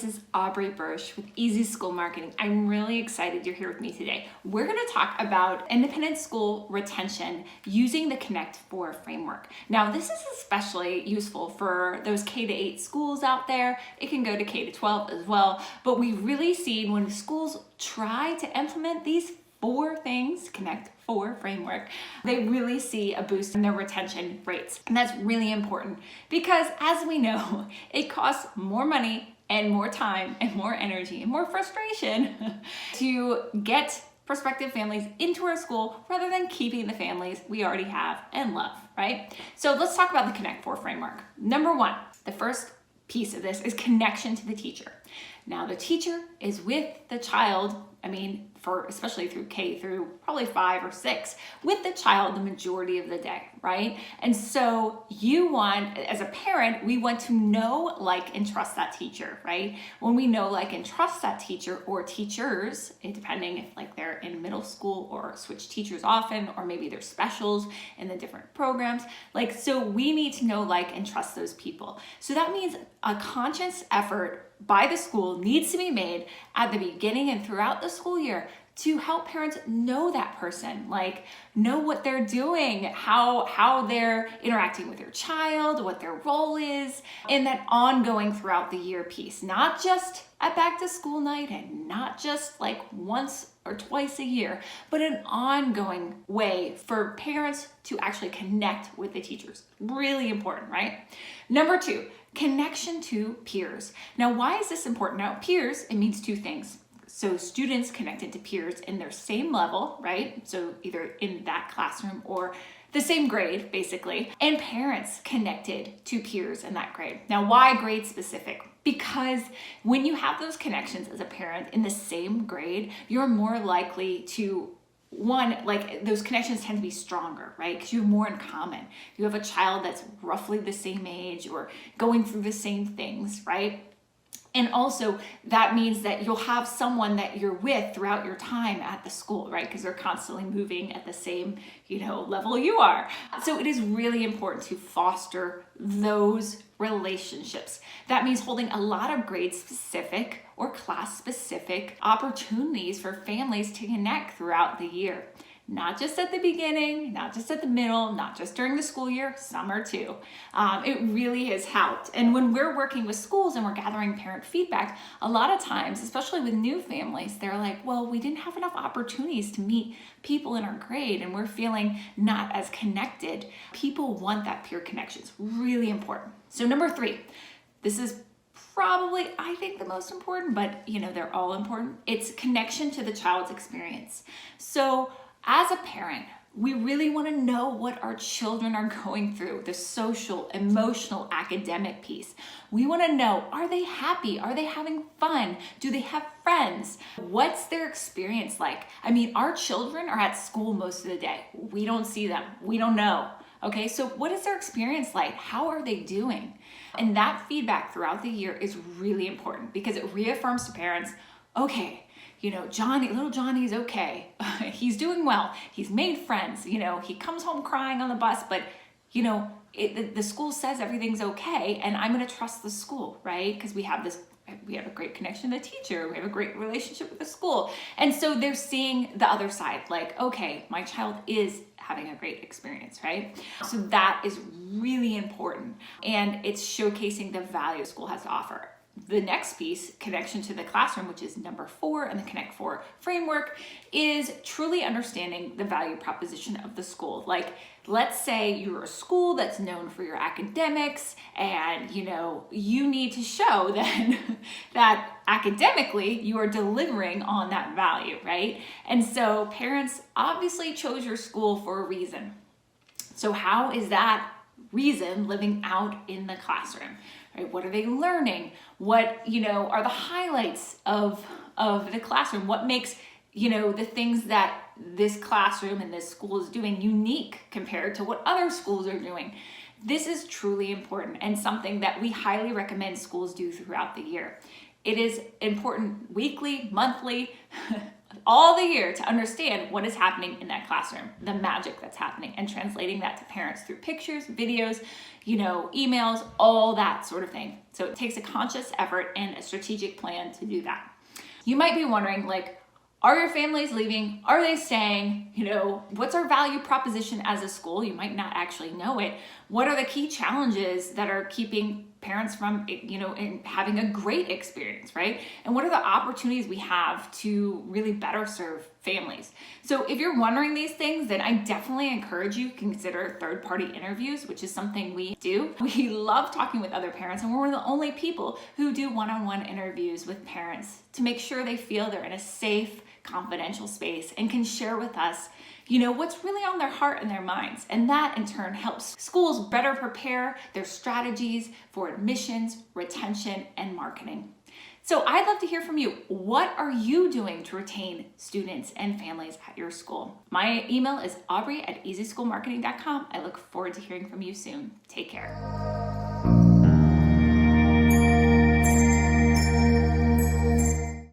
this is Aubrey Bursch with Easy School Marketing. I'm really excited you're here with me today. We're going to talk about independent school retention using the Connect 4 framework. Now, this is especially useful for those K-8 schools out there. It can go to K-12 as well, but we've really seen when schools try to implement these 4 things, Connect 4 framework, they really see a boost in their retention rates. And that's really important because, as we know, it costs more money and more time and more energy and more frustration to get prospective families into our school rather than keeping the families we already have and love, right? So let's talk about the Connect 4 framework. Number 1, the first piece of this is connection to the teacher. Now, the teacher is with the child, especially through K through probably 5 or 6, with the child the majority of the day, right? And so you want, as a parent, we want to know, like, and trust that teacher, right? When we know, like, and trust that teacher or teachers, depending if like they're in middle school or switch teachers often, or maybe there's specials in the different programs, so we need to know, like, and trust those people. So that means a conscious effort by the school needs to be made at the beginning and throughout the school year to help parents know that person, know what they're doing, how they're interacting with their child, what their role is, and that ongoing throughout the year piece, not just at back to school night and not just like once or twice a year, but an ongoing way for parents to actually connect with the teachers. Really important, right? Number 2, connection to peers. Now, why is this important? Now, peers, it means 2 things. So students connected to peers in their same level, right? So either in that classroom or the same grade, basically, and parents connected to peers in that grade. Now, why grade specific? Because when you have those connections as a parent in the same grade, you're more likely to, those connections tend to be stronger, right? Because you have more in common. You have a child that's roughly the same age or going through the same things, right? And also that means that you'll have someone that you're with throughout your time at the school, right? Because they're constantly moving at the same, level you are. So it is really important to foster those relationships. That means holding a lot of grade specific or class specific opportunities for families to connect throughout the year. Not just at the beginning, not just at the middle, not just during the school year, summer too. It really has helped. And when we're working with schools and we're gathering parent feedback, a lot of times, especially with new families, they're like, well, we didn't have enough opportunities to meet people in our grade and we're feeling not as connected. People want that peer connection. It's really important. So number 3, this is probably, I think, the most important, but they're all important. It's connection to the child's experience. So as a parent, we really want to know what our children are going through, the social, emotional, academic piece. We want to know, are they happy? Are they having fun? Do they have friends? What's their experience like? Our children are at school most of the day. We don't see them. We don't know. Okay, so what is their experience like? How are they doing? And that feedback throughout the year is really important because it reaffirms to parents, okay, little Johnny's okay. He's doing well. He's made friends. He comes home crying on the bus, but the school says everything's okay, and I'm going to trust the school, right? Because we have a great connection to the teacher. We have a great relationship with the school. And so they're seeing the other side, okay, my child is having a great experience, right? So that is really important. And it's showcasing the value the school has to offer. The next piece, connection to the classroom, which is number 4 in the Connect 4 framework, is truly understanding the value proposition of the school. Let's say you're a school that's known for your academics and, you need to show that academically you are delivering on that value, right? And so parents obviously chose your school for a reason. So how is that reason living out in the classroom? Right? What are they learning? What, are the highlights of the classroom? What makes, the things that this classroom and this school is doing unique compared to what other schools are doing? This is truly important and something that we highly recommend schools do throughout the year. It is important weekly, monthly, all the year to understand what is happening in that classroom, the magic that's happening, and translating that to parents through pictures, videos, emails, all that sort of thing. So it takes a conscious effort and a strategic plan to do that. You might be wondering, are your families leaving? Are they staying? What's our value proposition as a school? You might not actually know it. What are the key challenges that are keeping parents from, having a great experience, right? And what are the opportunities we have to really better serve families? So if you're wondering these things, then I definitely encourage you to consider third-party interviews, which is something we do. We love talking with other parents, and we're one of the only people who do one-on-one interviews with parents to make sure they feel they're in a safe, confidential space and can share with us what's really on their heart and their minds. And that in turn helps schools better prepare their strategies for admissions, retention, and marketing. So I'd love to hear from you. What are you doing to retain students and families at your school? My email is aubrey@easyschoolmarketing.com. I look forward to hearing from you soon. Take care.